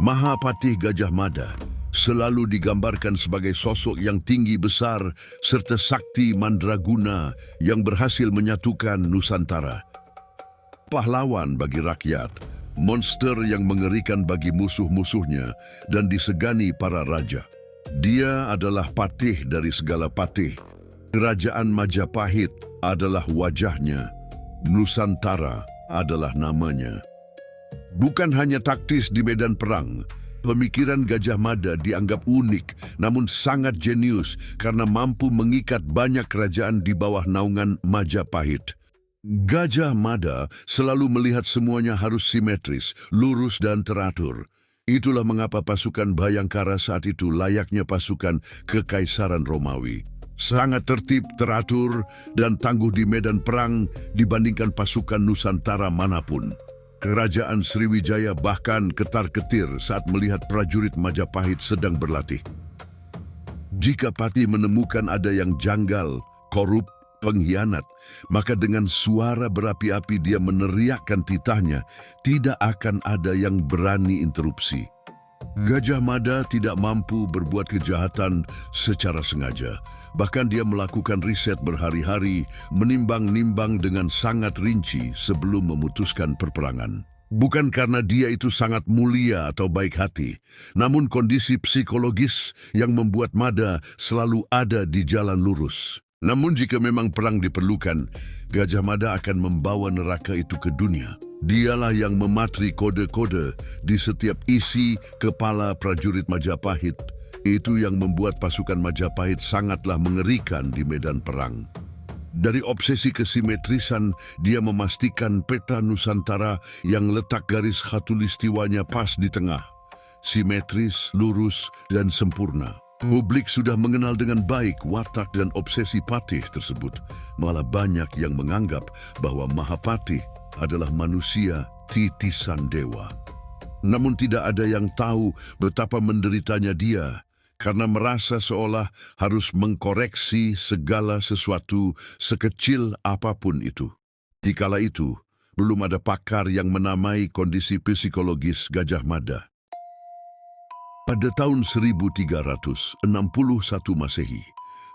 Mahapatih Gajah Mada selalu digambarkan sebagai sosok yang tinggi besar serta sakti mandraguna yang berhasil menyatukan Nusantara. Pahlawan bagi rakyat, monster yang mengerikan bagi musuh-musuhnya dan disegani para raja. Dia adalah patih dari segala patih. Kerajaan Majapahit adalah wajahnya. Nusantara adalah namanya. Bukan hanya taktis di medan perang, pemikiran Gajah Mada dianggap unik namun sangat jenius karena mampu mengikat banyak kerajaan di bawah naungan Majapahit. Gajah Mada selalu melihat semuanya harus simetris, lurus dan teratur. Itulah mengapa pasukan Bhayangkara saat itu layaknya pasukan Kekaisaran Romawi. Sangat tertib, teratur, dan tangguh di medan perang dibandingkan pasukan Nusantara manapun. Kerajaan Sriwijaya bahkan ketar-ketir saat melihat prajurit Majapahit sedang berlatih. Jika Patih menemukan ada yang janggal, korup, pengkhianat, maka dengan suara berapi-api dia meneriakkan titahnya, tidak akan ada yang berani interupsi. Gajah Mada tidak mampu berbuat kejahatan secara sengaja. Bahkan dia melakukan riset berhari-hari, menimbang-nimbang dengan sangat rinci sebelum memutuskan perperangan. Bukan karena dia itu sangat mulia atau baik hati, namun kondisi psikologis yang membuat Mada selalu ada di jalan lurus. Namun jika memang perang diperlukan, Gajah Mada akan membawa neraka itu ke dunia. Dialah yang mematri kode-kode di setiap isi kepala prajurit Majapahit. Itu yang membuat pasukan Majapahit sangatlah mengerikan di medan perang. Dari obsesi kesimetrisan, dia memastikan peta Nusantara yang letak garis khatulistiwanya pas di tengah. Simetris, lurus, dan sempurna. Publik sudah mengenal dengan baik watak dan obsesi Patih tersebut. Malah banyak yang menganggap bahwa Mahapatih adalah manusia titisan dewa. Namun tidak ada yang tahu betapa menderitanya dia karena merasa seolah harus mengkoreksi segala sesuatu sekecil apapun itu. Dikala itu, belum ada pakar yang menamai kondisi psikologis Gajah Mada. Pada tahun 1361 Masehi,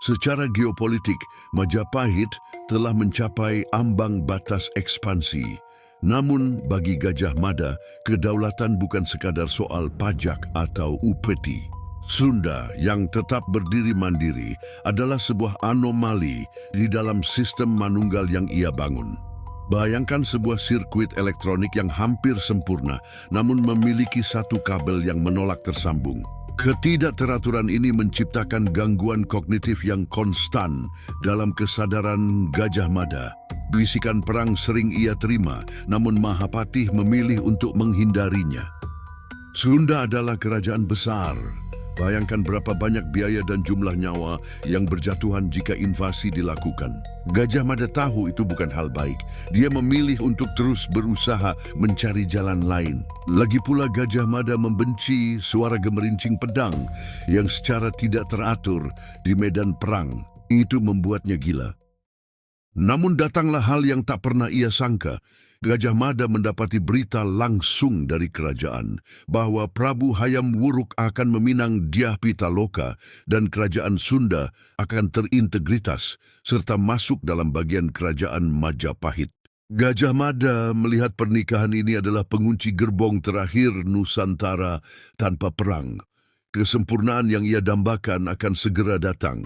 secara geopolitik, Majapahit telah mencapai ambang batas ekspansi. Namun bagi Gajah Mada, kedaulatan bukan sekadar soal pajak atau upeti. Sunda yang tetap berdiri mandiri adalah sebuah anomali di dalam sistem manunggal yang ia bangun. Bayangkan sebuah sirkuit elektronik yang hampir sempurna, namun memiliki satu kabel yang menolak tersambung. Ketidakteraturan ini menciptakan gangguan kognitif yang konstan dalam kesadaran Gajah Mada. Bisikan perang sering ia terima, namun Mahapatih memilih untuk menghindarinya. Sunda adalah kerajaan besar. Bayangkan berapa banyak biaya dan jumlah nyawa yang berjatuhan jika invasi dilakukan. Gajah Mada tahu itu bukan hal baik. Dia memilih untuk terus berusaha mencari jalan lain. Lagi pula Gajah Mada membenci suara gemerincing pedang yang secara tidak teratur di medan perang. Itu membuatnya gila. Namun datanglah hal yang tak pernah ia sangka. Gajah Mada mendapati berita langsung dari kerajaan bahwa Prabu Hayam Wuruk akan meminang Dyah Pitaloka dan kerajaan Sunda akan terintegritas serta masuk dalam bagian kerajaan Majapahit. Gajah Mada melihat pernikahan ini adalah pengunci gerbong terakhir Nusantara tanpa perang. Kesempurnaan yang ia dambakan akan segera datang.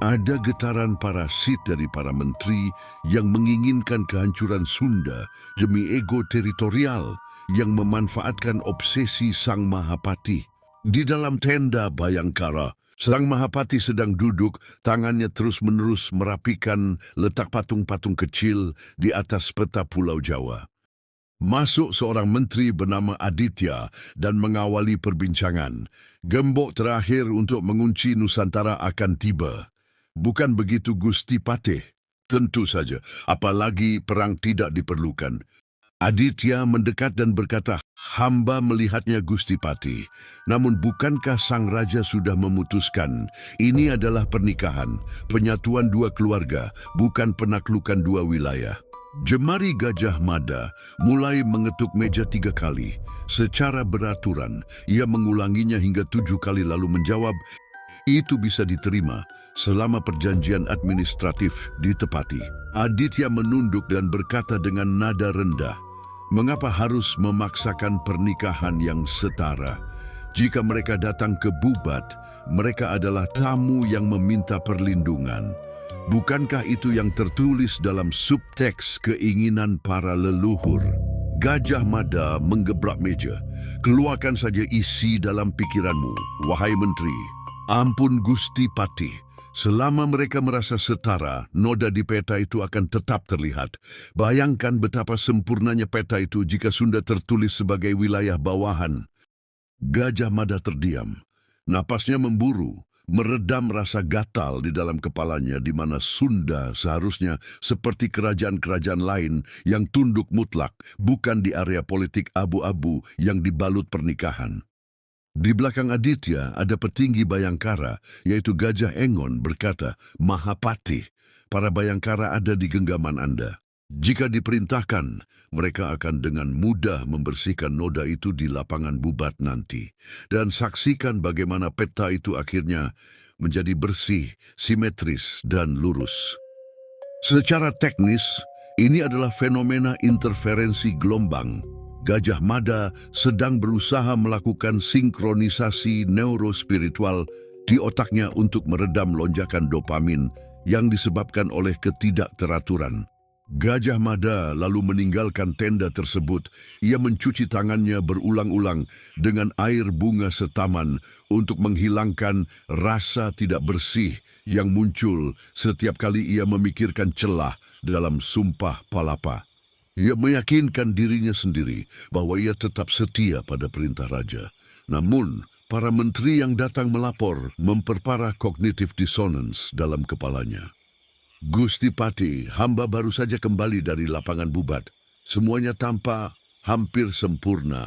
Ada getaran parasit dari para menteri yang menginginkan kehancuran Sunda demi ego teritorial yang memanfaatkan obsesi Sang Mahapatih. Di dalam tenda Bhayangkara, Sang Mahapatih sedang duduk, tangannya terus-menerus merapikan letak patung-patung kecil di atas peta Pulau Jawa. Masuk seorang menteri bernama Aditya dan mengawali perbincangan. Gembok terakhir untuk mengunci Nusantara akan tiba. Bukan begitu Gusti Patih? Tentu saja, apalagi perang tidak diperlukan. Aditya mendekat dan berkata, hamba melihatnya Gusti Patih. Namun bukankah sang raja sudah memutuskan? Ini adalah pernikahan, penyatuan dua keluarga, bukan penaklukan dua wilayah. Jemari Gajah Mada mulai mengetuk meja 3 kali. Secara beraturan, ia mengulanginya hingga 7 kali lalu menjawab, itu bisa diterima selama perjanjian administratif ditepati. Aditya menunduk dan berkata dengan nada rendah, mengapa harus memaksakan pernikahan yang setara? Jika mereka datang ke Bubat, mereka adalah tamu yang meminta perlindungan. Bukankah itu yang tertulis dalam subteks keinginan para leluhur? Gajah Mada menggebrak meja. Keluarkan saja isi dalam pikiranmu, wahai menteri. Ampun Gusti Patih. Selama mereka merasa setara, noda di peta itu akan tetap terlihat. Bayangkan betapa sempurnanya peta itu jika Sunda tertulis sebagai wilayah bawahan. Gajah Mada terdiam. Napasnya memburu, meredam rasa gatal di dalam kepalanya di mana Sunda seharusnya seperti kerajaan-kerajaan lain yang tunduk mutlak, bukan di area politik abu-abu yang dibalut pernikahan. Di belakang Aditya ada petinggi Bayangkara, yaitu Gajah Engon berkata, Mahapati, para Bayangkara ada di genggaman Anda. Jika diperintahkan, mereka akan dengan mudah membersihkan noda itu di lapangan Bubat nanti. Dan saksikan bagaimana peta itu akhirnya menjadi bersih, simetris, dan lurus. Secara teknis, ini adalah fenomena interferensi gelombang. Gajah Mada sedang berusaha melakukan sinkronisasi neurospiritual di otaknya untuk meredam lonjakan dopamin yang disebabkan oleh ketidakteraturan. Gajah Mada lalu meninggalkan tenda tersebut. Ia mencuci tangannya berulang-ulang dengan air bunga setaman untuk menghilangkan rasa tidak bersih yang muncul setiap kali ia memikirkan celah dalam sumpah palapa. Ia meyakinkan dirinya sendiri bahwa ia tetap setia pada perintah raja. Namun, para menteri yang datang melapor memperparah cognitive dissonance dalam kepalanya. Gusti Patih, hamba baru saja kembali dari lapangan Bubat. Semuanya tampak hampir sempurna.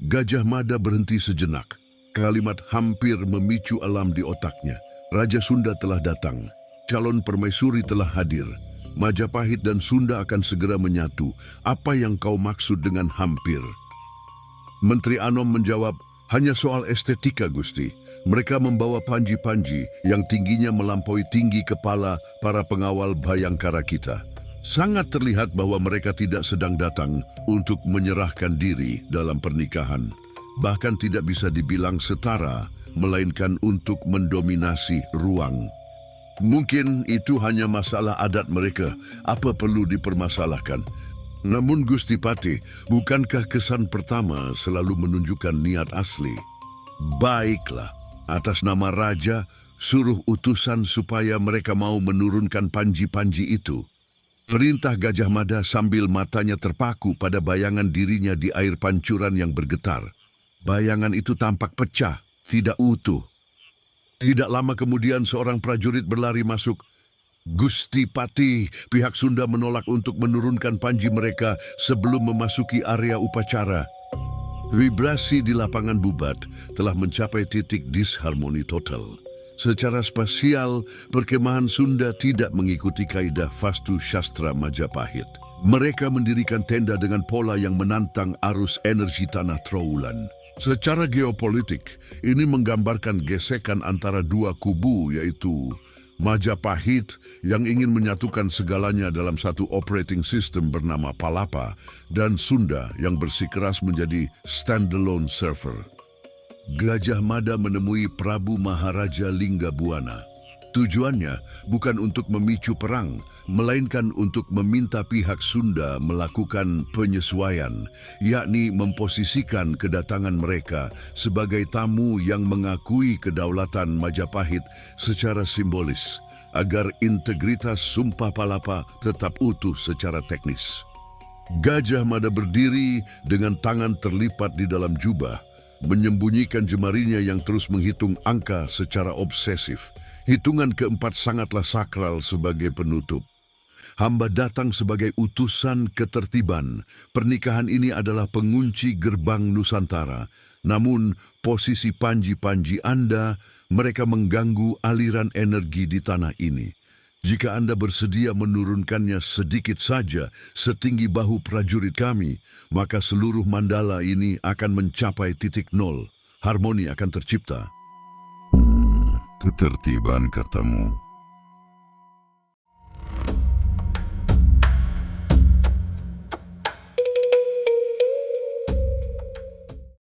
Gajah Mada berhenti sejenak. Kalimat hampir memicu alam di otaknya. Raja Sunda telah datang. Calon permaisuri telah hadir. Majapahit dan Sunda akan segera menyatu. Apa yang kau maksud dengan hampir? Menteri Anom menjawab, hanya soal estetika, Gusti. Mereka membawa panji-panji yang tingginya melampaui tinggi kepala para pengawal Bayangkara kita. Sangat terlihat bahwa mereka tidak sedang datang untuk menyerahkan diri dalam pernikahan. Bahkan tidak bisa dibilang setara, melainkan untuk mendominasi ruang. Mungkin itu hanya masalah adat mereka, apa perlu dipermasalahkan. Namun Gusti Patih, bukankah kesan pertama selalu menunjukkan niat asli? Baiklah, atas nama raja, suruh utusan supaya mereka mau menurunkan panji-panji itu. Perintah Gajah Mada sambil matanya terpaku pada bayangan dirinya di air pancuran yang bergetar. Bayangan itu tampak pecah, tidak utuh. Tidak lama kemudian seorang prajurit berlari masuk. Gusti Patih, pihak Sunda menolak untuk menurunkan panji mereka sebelum memasuki area upacara. Vibrasi di lapangan Bubat telah mencapai titik disharmoni total. Secara spasial, perkemahan Sunda tidak mengikuti kaidah Vastu Shastra Majapahit. Mereka mendirikan tenda dengan pola yang menantang arus energi tanah Trowulan. Secara geopolitik, ini menggambarkan gesekan antara dua kubu, yaitu Majapahit yang ingin menyatukan segalanya dalam satu operating system bernama Palapa, dan Sunda yang bersikeras menjadi standalone server. Gajah Mada menemui Prabu Maharaja Linggabuana. Tujuannya bukan untuk memicu perang, melainkan untuk meminta pihak Sunda melakukan penyesuaian, yakni memposisikan kedatangan mereka sebagai tamu yang mengakui kedaulatan Majapahit secara simbolis, agar integritas Sumpah Palapa tetap utuh secara teknis. Gajah Mada berdiri dengan tangan terlipat di dalam jubah, menyembunyikan jemarinya yang terus menghitung angka secara obsesif. Hitungan keempat sangatlah sakral sebagai penutup. Hamba datang sebagai utusan ketertiban. Pernikahan ini adalah pengunci gerbang Nusantara. Namun, posisi panji-panji Anda, mereka mengganggu aliran energi di tanah ini. Jika Anda bersedia menurunkannya sedikit saja setinggi bahu prajurit kami, maka seluruh mandala ini akan mencapai titik nol. Harmoni akan tercipta. Ketertiban katamu.